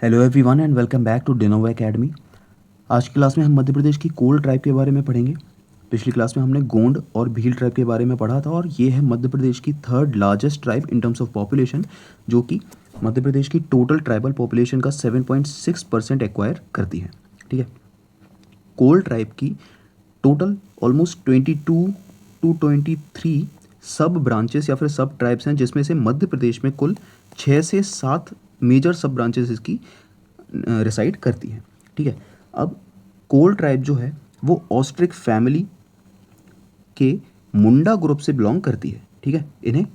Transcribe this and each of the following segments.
Hello everyone and welcome back to Dinova academy. आज की class में हम मध्य प्रदेश की कोल ट्राइब के बारे में पढ़ेंगे। पिछली क्लास में हमने गोंड और भील ट्राइब के बारे में पढ़ा था और ये है मध्य प्रदेश की third largest tribe in terms of population, जो कि मध्य प्रदेश की टोटल ट्राइबल पॉपुलेशन का 7.6% एक्वायर करती है। ठीक है, कोल ट्राइब की टोटल ऑलमोस्ट 22 to 23 सब ब्रांचेस या फिर सब ट्राइब्स हैं, जिसमें से मध्य प्रदेश में कुल 6 से 7 मेजर सब ब्रांचेस इसकी रिसाइड करती हैं। ठीक है, अब कोल ट्राइब जो है वो ऑस्ट्रिक फैमिली के मुंडा ग्रुप से बिलोंग करती है। ठीक है, इन्हें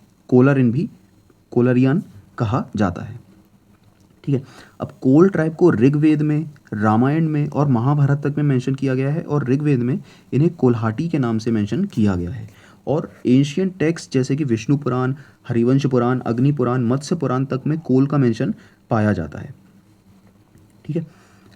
कोलरियन कहा जाता है। ठीक है, अब कोल ट्राइब को ऋग्वेद में, रामायण में और महाभारत तक में मेंशन किया गया है और ऋग्वेद में इन्हें कोल्हाटी के नाम से मेंशन किया गया है और एशियन टेक्स्ट जैसे कि विष्णु पुराण, हरिवंश पुराण, अग्नि पुराण, मत्स्य पुराण तक में कोल का मेंशन पाया जाता है। ठीक है,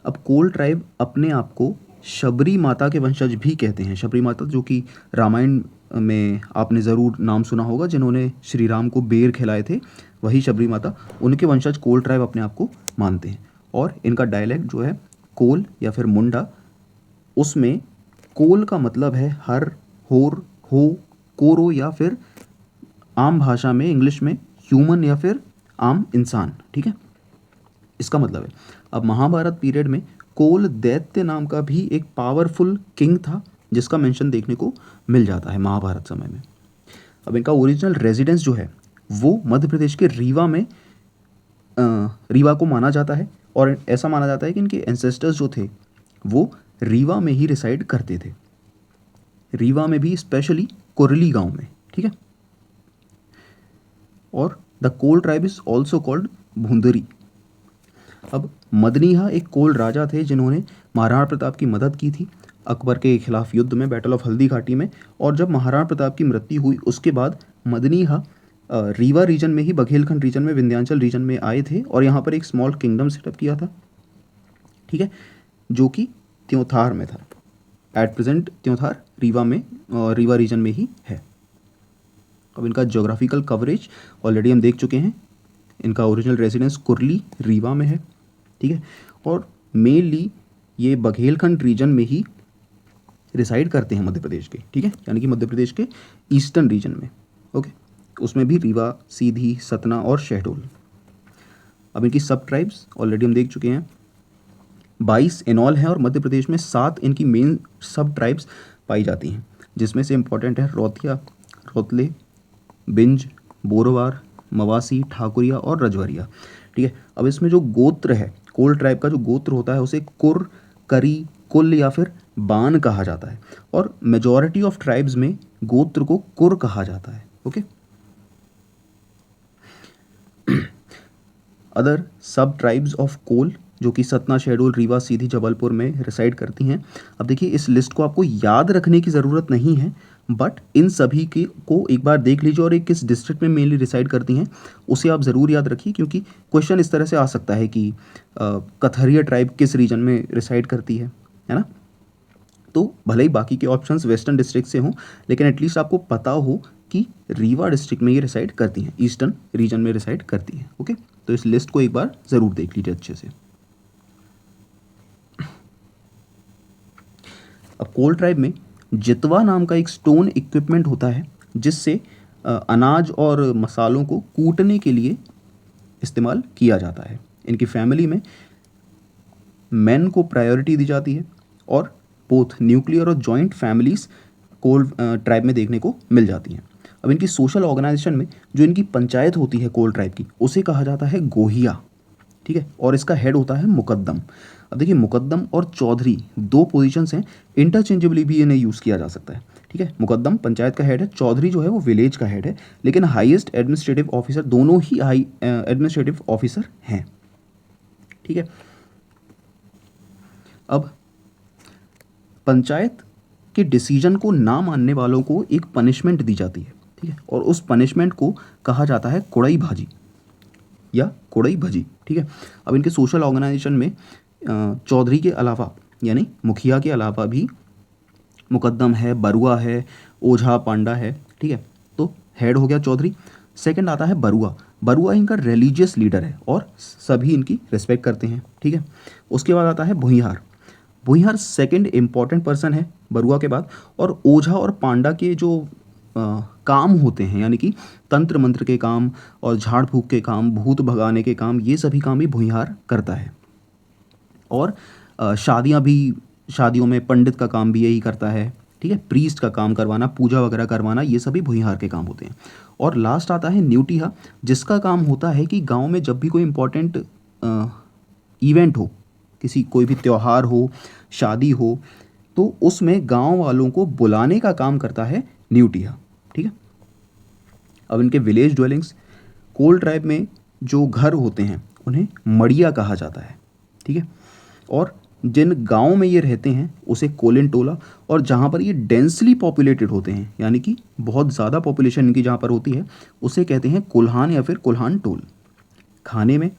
अब कोल ट्राइब अपने आप को शबरी माता के वंशज भी कहते हैं। शबरी माता जो कि रामायण में आपने ज़रूर नाम सुना होगा, जिन्होंने श्री राम को बेर खिलाए थे, वही शबरी माता, उनके वंशज कोल ट्राइब अपने आप को मानते हैं। और इनका डायलेक्ट जो है कोल या फिर मुंडा, उसमें कोल का मतलब है हर, होर, हो, कोरो या फिर आम भाषा में इंग्लिश में ह्यूमन या फिर आम इंसान। ठीक है, इसका मतलब है अब महाभारत पीरियड में कोल दैत्य नाम का भी एक पावरफुल किंग था, जिसका मेंशन देखने को मिल जाता है महाभारत समय में। अब इनका ओरिजिनल रेजिडेंस जो है वो मध्य प्रदेश के रीवा में रीवा को माना जाता है और ऐसा माना जाता है कि इनके एंसेस्टर्स जो थे वो रीवा में ही रिसाइड करते थे, रीवा में भी, स्पेशली कुरली गांव में। ठीक है, और the Kol tribe is also called Bhundari. अब मदनीहा एक कोल राजा थे जिन्होंने महाराणा प्रताप की मदद की थी अकबर के खिलाफ युद्ध में, बैटल ऑफ हल्दी घाटी में। और जब महाराणा प्रताप की मृत्यु हुई उसके बाद मदनीहा रीवा रीजन में ही, बघेलखंड रीजन में, विंध्याचल रीजन में आए थे और यहाँ पर एक स्मॉल किंगडम सेटअप किया था। ठीक है, जो कि त्योंथार में था। एट प्रेजेंट त्योंथार रीवा में, रीवा रीजन में ही है। अब इनका ज्योग्राफिकल कवरेज ऑलरेडी हम देख चुके हैं। इनका ओरिजिनल रेजिडेंस कुरली रीवा में है। ठीक है, और मेनली ये बघेलखंड रीजन में ही रिसाइड करते हैं मध्य प्रदेश के। ठीक है, यानी कि मध्य प्रदेश के ईस्टर्न रीजन में। ओके, उसमें भी रीवा, सीधी, सतना और शहडोल। अब इनकी सब ट्राइब्स ऑलरेडी हम देख चुके हैं, 22 इनऑल हैं और मध्य प्रदेश में 7 इनकी मेन सब ट्राइब्स पाई जाती हैं, जिसमें से इम्पॉर्टेंट है रौतिया, रौतले, बिंज, बोरवार, मवासी, ठाकुरिया और रजवरिया। ठीक है, अब इसमें जो गोत्र है, कोल ट्राइब का जो गोत्र होता है उसे कुर, करी, कुल या फिर बान कहा जाता है और मेजॉरिटी ऑफ ट्राइब्स में गोत्र को कुर कहा जाता है। ओके, अदर सब ट्राइब्स ऑफ कोल जो कि सतना, शहडोल, रीवा, सीधी, जबलपुर में रिसाइड करती हैं। अब देखिए, इस लिस्ट को आपको याद रखने की ज़रूरत नहीं है, बट इन सभी के को एक बार देख लीजिए और एक किस डिस्ट्रिक्ट में मेनली रिसाइड करती हैं उसे आप ज़रूर याद रखिए, क्योंकि क्वेश्चन इस तरह से आ सकता है कि कथरिया ट्राइब किस रीजन में रिसाइड करती है ना। तो भले ही बाकी के ऑप्शंस वेस्टर्न डिस्ट्रिक्ट से हों, लेकिन एटलीस्ट आपको पता हो कि रीवा डिस्ट्रिक्ट में ये रिसाइड करती हैं, ईस्टर्न रीजन में रिसाइड करती हैं। ओके, तो इस लिस्ट को एक बार ज़रूर देख लीजिए अच्छे से। अब कोल ट्राइब में जितवा नाम का एक स्टोन इक्विपमेंट होता है, जिससे अनाज और मसालों को कूटने के लिए इस्तेमाल किया जाता है। इनकी फैमिली में मेन को प्रायोरिटी दी जाती है और बोथ न्यूक्लियर और जॉइंट फैमिलीज कोल ट्राइब में देखने को मिल जाती हैं। अब इनकी सोशल ऑर्गेनाइजेशन में जो इनकी पंचायत होती है कोल ट्राइब की, उसे कहा जाता है गोहिया। ठीक है, और इसका हेड होता है मुकद्दम। अब देखिए, मुकद्दम और चौधरी दो पोजीशंस हैं, इंटरचेंजेबली भी इन्हें यूज़ किया जा सकता है। ठीक है, मुकद्दम पंचायत का हेड है, चौधरी जो है वो विलेज का हेड है, लेकिन हाईएस्ट एडमिनिस्ट्रेटिव ऑफिसर, दोनों ही हाई एडमिनिस्ट्रेटिव ऑफिसर हैं। ठीक है, अब पंचायत के डिसीजन को ना मानने वालों को एक पनिशमेंट दी जाती है। ठीक है, और उस पनिशमेंट को कहा जाता है कुड़ई भाजी या कुड़ई भजी। ठीक है, अब इनके सोशल ऑर्गेनाइजेशन में चौधरी के अलावा, यानी मुखिया के अलावा भी मुकद्दम है, बरुआ है, ओझा, पांडा है। ठीक है, तो हेड हो गया चौधरी। सेकंड आता है बरुआ। बरुआ इनका रिलीजियस लीडर है और सभी इनकी रिस्पेक्ट करते हैं, ठीक है। उसके बाद आता है भुइहार। भुइहार सेकंड इम्पॉर्टेंट पर्सन है बरुआ के बाद, और ओझा और पांडा के जो काम होते हैं, यानी कि तंत्र मंत्र के काम और झाड़ फूक के काम, भूत भगाने के काम, ये सभी काम भी भुइहार करता है। और शादियों में पंडित का काम भी यही करता है, ठीक है। प्रीस्ट का काम करवाना, पूजा वगैरह करवाना, ये सभी भुइहार के काम होते हैं। और लास्ट आता है न्यूटिहा, जिसका काम होता है कि गांव में जब भी कोई इम्पोर्टेंट इवेंट हो, कोई भी त्यौहार हो, शादी हो, तो उसमें गांव वालों को बुलाने का काम करता है न्यूटिहा, ठीक है। अब इनके विलेज ड्वेलिंग्स, कोल ट्राइब में जो घर होते हैं उन्हें मड़िया कहा जाता है, ठीक है। और जिन गांव में ये रहते हैं उसे कोलिन टोला, और जहाँ पर ये डेंसली पॉपुलेटेड होते हैं, यानी कि बहुत ज़्यादा पॉपुलेशन इनकी जहाँ पर होती है, उसे कहते हैं कुल्हान या फिर कुल्हान टोल। खाने में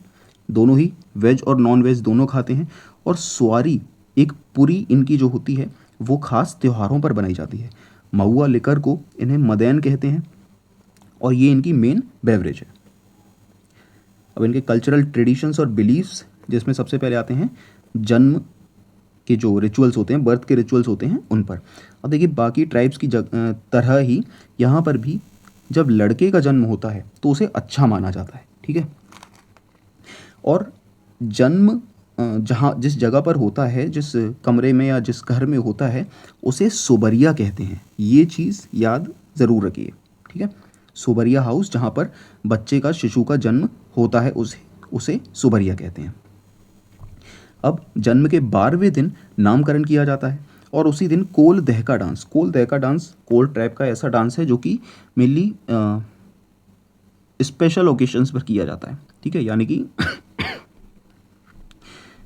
दोनों ही वेज और नॉन वेज दोनों खाते हैं। और स्वारी एक पूरी इनकी जो होती है वो खास त्योहारों पर बनाई जाती है। महुआ लिकर को इन्हें मदैन कहते हैं और ये इनकी मेन बेवरेज है। अब इनके कल्चरल ट्रेडिशंस और बिलीव्स, जिसमें सबसे पहले आते हैं जन्म के जो रिचुअल्स होते हैं, बर्थ के रिचुअल्स होते हैं, उन पर। अब देखिए बाकी ट्राइब्स की तरह ही यहाँ पर भी जब लड़के का जन्म होता है तो उसे अच्छा माना जाता है, ठीक है। और जन्म जिस जगह पर होता है, जिस कमरे में या जिस घर में होता है, उसे सोबरिया कहते हैं। ये चीज़ याद ज़रूर रखिए, ठीक है। सोबरिया हाउस, जहाँ पर बच्चे का, शिशु का जन्म होता है, उसे सोबरिया कहते हैं। अब जन्म के 12वें दिन नामकरण किया जाता है और उसी दिन कोल दहका डांस, कोल ट्राइब का ऐसा डांस है जो कि मेनली स्पेशल ओकेशंस पर किया जाता है, ठीक है। यानी कि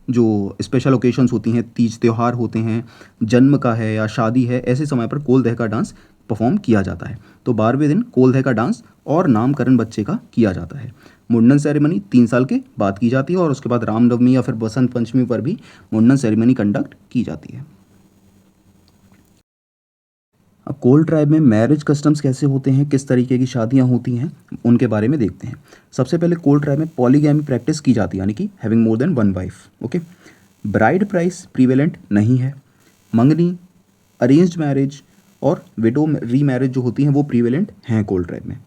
जो स्पेशल ओकेशंस होती हैं, तीज त्योहार होते हैं, जन्म का है या शादी है, ऐसे समय पर कोल दहका डांस परफॉर्म किया जाता है। तो 12वें दिन कोल दहका डांस और नामकरण बच्चे का किया जाता है। मुंडन सेरेमनी 3 साल के बाद की जाती है और उसके बाद रामनवमी या फिर बसंत पंचमी पर भी मुंडन सेरेमनी कंडक्ट की जाती है। अब कोल ट्राइब में मैरिज कस्टम्स कैसे होते हैं, किस तरीके की शादियां होती हैं, उनके बारे में देखते हैं। सबसे पहले कोल ट्राइब में पॉलीगैमी प्रैक्टिस की जाती है, यानी कि having more than one wife, okay. Bride price prevalent नहीं है। मंगनी, अरेंज्ड मैरिज और विडो रीमैरिज जो होती हैं वो प्रीवेलेंट हैं कोल ट्राइब में।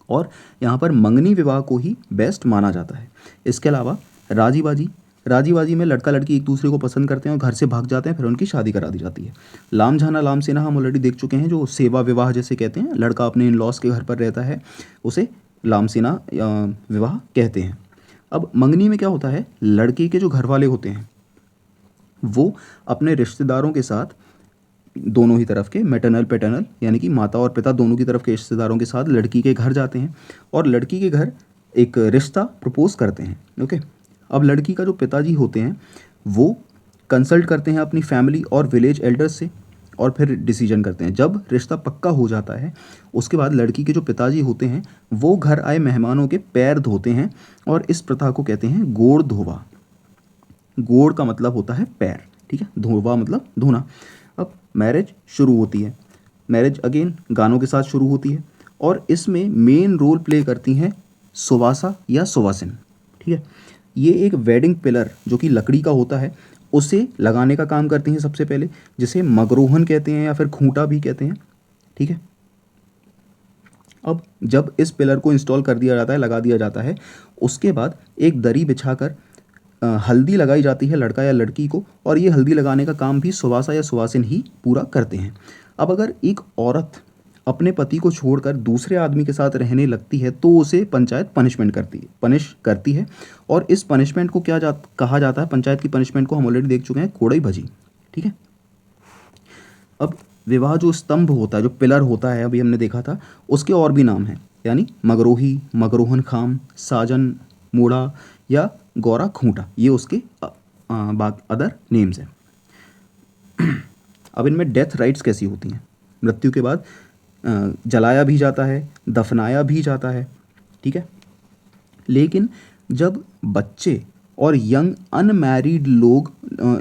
और यहाँ पर मंगनी विवाह को ही बेस्ट माना जाता है। इसके अलावा राजीबाजी में लड़का लड़की एक दूसरे को पसंद करते हैं और घर से भाग जाते हैं, फिर उनकी शादी करा दी जाती है। लामझाना लामसेना हम ऑलरेडी देख चुके हैं, जो सेवा विवाह जैसे कहते हैं, लड़का अपने इन लॉस के घर पर रहता है, उसे लामसेना विवाह कहते हैं। अब मंगनी में क्या होता है, लड़के के जो घर वाले होते हैं वो अपने रिश्तेदारों के साथ, दोनों ही तरफ के, मैटरनल पैटर्नल यानी कि माता और पिता दोनों की तरफ के रिश्तेदारों के साथ लड़की के घर जाते हैं और लड़की के घर एक रिश्ता प्रपोज करते हैं, ओके। अब लड़की का जो पिताजी होते हैं वो कंसल्ट करते हैं अपनी फैमिली और विलेज एल्डर्स से और फिर डिसीजन करते हैं। जब रिश्ता पक्का हो जाता है उसके बाद लड़की के जो पिताजी होते हैं वो घर आए मेहमानों के पैर धोते हैं और इस प्रथा को कहते हैं गोड़ धोवा। गोड़ का मतलब होता है पैर, ठीक है, धोवा मतलब धोना। अब मैरिज शुरू होती है। मैरिज अगेन गानों के साथ शुरू होती है और इसमें मेन रोल प्ले करती हैं सुवासा या सुवासिन, ठीक है। ये एक वेडिंग पिलर जो कि लकड़ी का होता है उसे लगाने का काम करती हैं सबसे पहले, जिसे मगरोहन कहते हैं या फिर खूंटा भी कहते हैं, ठीक है। अब जब इस पिलर को इंस्टॉल कर दिया जाता है, लगा दिया जाता है, उसके बाद एक दरी बिछाकर हल्दी लगाई जाती है लड़का या लड़की को, और ये हल्दी लगाने का काम भी सुवासा या सुवासिन ही पूरा करते हैं। अब अगर एक औरत अपने पति को छोड़कर दूसरे आदमी के साथ रहने लगती है तो उसे पंचायत पनिश करती है और इस पनिशमेंट को कहा जाता है, पंचायत की पनिशमेंट को हम ऑलरेडी देख चुके हैं, कोड़ई भजी, ठीक है। अब विवाह जो स्तंभ होता है, जो पिलर होता है, अभी हमने देखा था, उसके और भी नाम हैं, यानी मगरोही, मगरोहन खाम, साजन मूढ़ा या गौरा खूंटा, ये उसके अदर नेम्स हैं। अब इनमें डेथ राइट्स कैसी होती हैं, मृत्यु के बाद जलाया भी जाता है, दफनाया भी जाता है, ठीक है। लेकिन जब बच्चे और यंग अनमैरिड लोग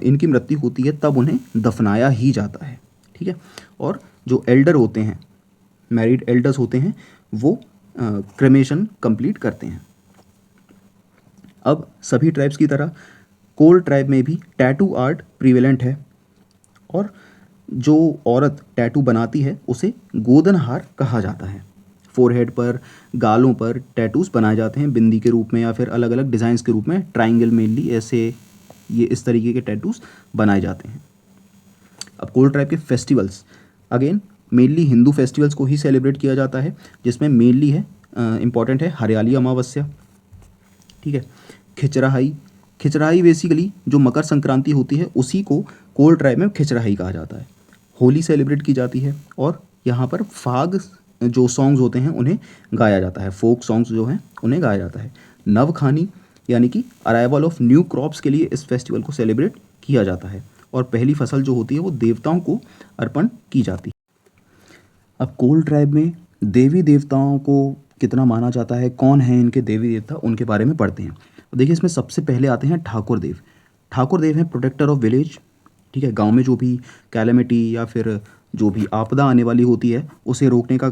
इनकी मृत्यु होती है तब उन्हें दफनाया ही जाता है, ठीक है। और जो एल्डर होते हैं, मैरिड एल्डर्स होते हैं, वो क्रेमेशन कंप्लीट करते हैं। अब सभी ट्राइब्स की तरह कोल ट्राइब में भी टैटू आर्ट प्रिवेलेंट है, और जो औरत टैटू बनाती है उसे गोदनहार कहा जाता है। फोरहेड पर, गालों पर टैटूज बनाए जाते हैं बिंदी के रूप में या फिर अलग अलग डिज़ाइंस के रूप में, ट्राइंगल मेनली ऐसे ये इस तरीके के टैटूज बनाए जाते हैं। अब कोल ट्राइब के festivals, again mainly Hindu festivals को ही सेलिब्रेट किया जाता है, जिसमें मेनली है इम्पॉर्टेंट है हरियाली अमावस्या, ठीक है, खिचराहाई। खिचराहाई बेसिकली जो मकर संक्रांति होती है उसी को कोल ट्राइब में खिचराहाई कहा जाता है। होली सेलिब्रेट की जाती है, और यहाँ पर फाग जो सॉन्ग्स होते हैं उन्हें गाया जाता है, फोक सॉन्ग्स जो हैं उन्हें गाया जाता है। नवखानी यानी कि अराइवल ऑफ न्यू क्रॉप्स के लिए इस फेस्टिवल को सेलिब्रेट किया जाता है, और पहली फसल जो होती है वो देवताओं को अर्पण की जाती है। अब कोल ट्राइब में देवी देवताओं को कितना माना जाता है, कौन है इनके देवी देवता, उनके बारे में पढ़ते हैं। देखिए इसमें सबसे पहले आते हैं ठाकुर देव। ठाकुर देव हैं प्रोटेक्टर ऑफ विलेज, ठीक है, गांव में जो भी कैलेमिटी या फिर जो भी आपदा आने वाली होती है उसे रोकने का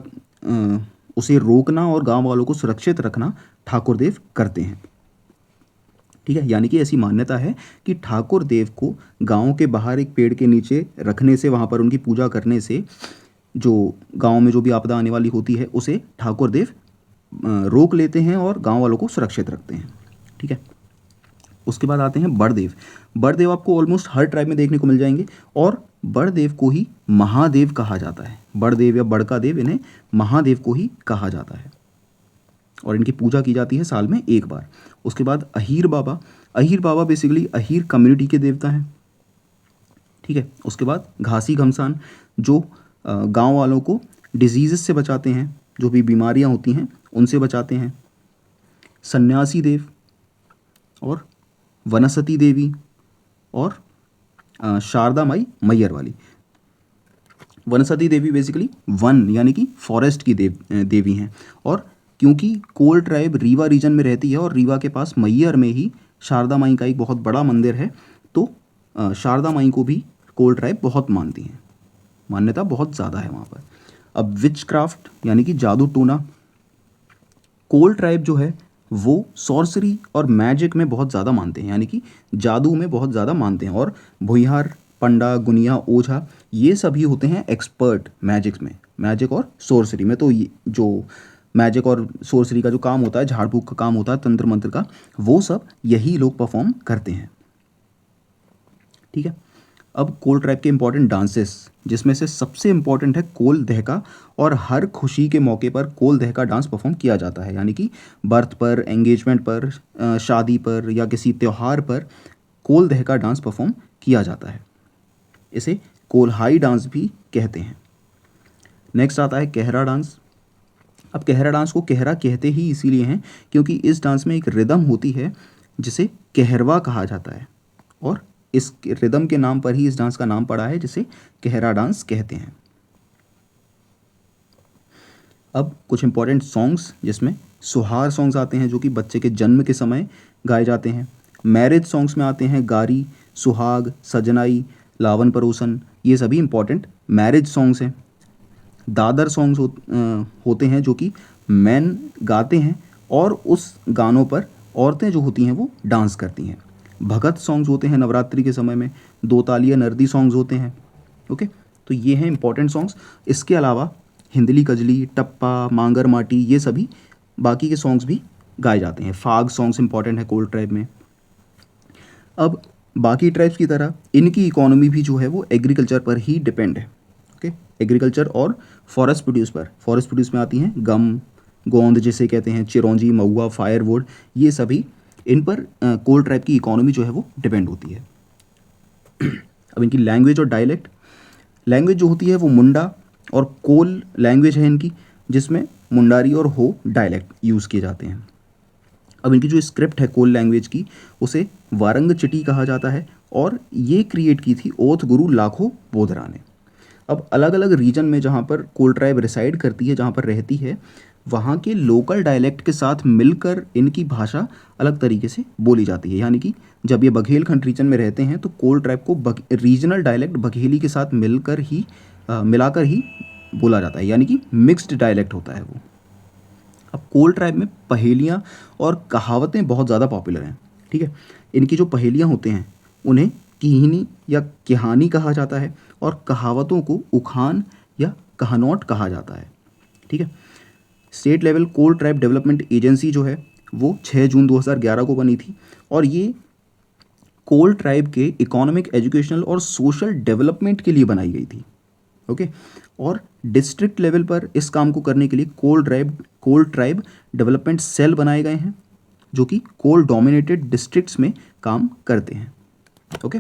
उसे रोकना और गांव वालों को सुरक्षित रखना ठाकुर देव करते हैं, ठीक है। यानी कि ऐसी मान्यता है कि ठाकुर देव को गांव के बाहर एक पेड़ के नीचे रखने से, वहाँ पर उनकी पूजा करने से जो गांव में जो भी आपदा आने वाली होती है उसे ठाकुर देव रोक लेते हैं और गांव वालों को सुरक्षित रखते हैं, ठीक है। उसके बाद आते हैं बड़देव। बड़देव आपको ऑलमोस्ट हर ट्राइब में देखने को मिल जाएंगे, और बड़देव को ही महादेव कहा जाता है। बड़देव या बड़का देव, इन्हें महादेव को ही कहा जाता है, और इनकी पूजा की जाती है साल में एक बार। उसके बाद अहीर बाबा। अहीर बाबा बेसिकली अहीर कम्युनिटी के देवता हैं, ठीक है। उसके बाद घासी घमसान, जो गांव वालों को डिजीज़ से बचाते हैं, जो भी बीमारियां होती हैं उनसे बचाते हैं। सन्यासी देव और वनस्पति देवी और शारदा माई मैयर वाली। वनस्पति देवी बेसिकली वन यानी कि फॉरेस्ट की देवी हैं, और क्योंकि कोल ट्राइब रीवा रीजन में रहती है और रीवा के पास मैयर में ही शारदा माई का एक बहुत बड़ा मंदिर है, तो शारदा माई को भी कोल ट्राइब बहुत मानती हैं, मान्यता बहुत ज़्यादा है वहाँ पर। अब विच क्राफ्ट यानी कि जादू टूना। कोल ट्राइब जो है वो सॉर्सरी और मैजिक में बहुत ज़्यादा मानते हैं, यानी कि जादू में बहुत ज़्यादा मानते हैं, और भुइहार, पंडा, गुनिया, ओझा ये सभी होते हैं एक्सपर्ट मैजिक्स में, मैजिक और सॉर्सरी में। तो ये जो मैजिक और सॉर्सरी का जो काम होता है, झाड़ फूक का काम होता है, तंत्र मंत्र का, वो सब यही लोग परफॉर्म करते हैं, ठीक है। अब कोल ट्राइब के इंपॉर्टेंट डांसेस, जिसमें से सबसे इंपॉर्टेंट है कोल दहका, और हर खुशी के मौके पर कोल दहका डांस परफॉर्म किया जाता है, यानी कि बर्थ पर, एंगेजमेंट पर, शादी पर या किसी त्यौहार पर कोल दहका डांस परफॉर्म किया जाता है। इसे कोल्हाई डांस भी कहते हैं। नेक्स्ट आता है कहरा डांस। अब कहरा डांस को कहरा कहते ही इसीलिए हैं क्योंकि इस डांस में एक रिदम होती है जिसे कहरवा कहा जाता है, और इस रिदम के नाम पर ही इस डांस का नाम पड़ा है, जिसे कहरा डांस कहते हैं। अब कुछ इंपॉर्टेंट सॉन्ग्स, जिसमें सुहार सॉन्ग्स आते हैं जो कि बच्चे के जन्म के समय गाए जाते हैं। मैरिज सॉन्ग्स में आते हैं गारी, सुहाग, सजनाई, लावन परोसन, ये सभी इंपॉर्टेंट मैरिज सॉन्ग्स हैं। दादर सॉन्ग्स होते हैं जो कि मैन गाते हैं, और उस गानों पर औरतें जो होती हैं वो डांस करती हैं। भगत सॉन्ग्स होते हैं नवरात्रि के समय में। दो तालिया नर्दी सॉन्ग्स होते हैं, ओके। तो ये हैं इंपॉर्टेंट सॉन्ग्स। इसके अलावा हिंदली कजली, टप्पा, मांगर माटी, ये सभी बाकी के सॉन्ग्स भी गाए जाते हैं। फाग सॉन्ग्स इंपॉर्टेंट है कोल ट्राइब में। अब बाकी ट्राइब्स की तरह इनकी इकोनॉमी भी जो है वो एग्रीकल्चर पर ही डिपेंड है, ओके। एग्रीकल्चर और फॉरेस्ट प्रोड्यूस पर। फॉरेस्ट प्रोड्यूस में आती हैं गम, गोंद जिसे कहते हैं, चिरौंजी, महुआ, फायरवुड, ये सभी इन पर कोल ट्राइब की इकोनॉमी जो है वो डिपेंड होती है। अब इनकी लैंग्वेज और डायलेक्ट। लैंग्वेज जो होती है वो मुंडा और कोल लैंग्वेज है इनकी, जिसमें मुंडारी और हो डायलेक्ट यूज़ किए जाते हैं। अब इनकी जो स्क्रिप्ट है कोल लैंग्वेज की, उसे वारंग चिटी कहा जाता है, और ये क्रिएट की थी ओथ गुरु लाखो बोधरा ने। अब अलग अलग रीजन में जहाँ पर कोल ट्राइब रिसाइड करती है, जहाँ पर रहती है, वहाँ के लोकल डायलेक्ट के साथ मिलकर इनकी भाषा अलग तरीके से बोली जाती है। यानी कि जब ये बघेलखंड रीजन में रहते हैं तो कोल ट्राइब को रीजनल डायलेक्ट बघेली के साथ मिलाकर ही बोला जाता है, यानी कि मिक्स्ड डायलेक्ट होता है वो। अब कोल ट्राइब में पहेलियाँ और कहावतें बहुत ज़्यादा पॉपुलर हैं, ठीक है। इनकी जो पहेलियाँ होते हैं उन्हें किहनी या कहानी कहा जाता है और कहावतों को उखान या कहानौट कहा जाता है, ठीक है। स्टेट लेवल कोल ट्राइब डेवलपमेंट एजेंसी जो है वो 6 जून 2011 को बनी थी और ये कोल ट्राइब के इकोनॉमिक, एजुकेशनल और सोशल डेवलपमेंट के लिए बनाई गई थी, ओके। और डिस्ट्रिक्ट लेवल पर इस काम को करने के लिए कोल ट्राइब डेवलपमेंट सेल बनाए गए हैं जो कि कोल डोमिनेटेड डिस्ट्रिक्ट्स में काम करते हैं, ओके।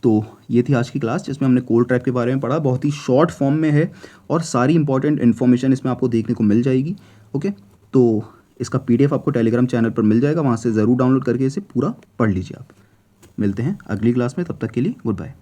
तो ये थी आज की क्लास जिसमें हमने कोल ट्राइब के बारे में पढ़ा। बहुत ही शॉर्ट फॉर्म में है और सारी इंपॉर्टेंट इन्फॉर्मेशन इसमें आपको देखने को मिल जाएगी, ओके। तो इसका PDF आपको टेलीग्राम चैनल पर मिल जाएगा, वहाँ से ज़रूर डाउनलोड करके इसे पूरा पढ़ लीजिए आप। मिलते हैं अगली क्लास में, तब तक के लिए गुड बाय।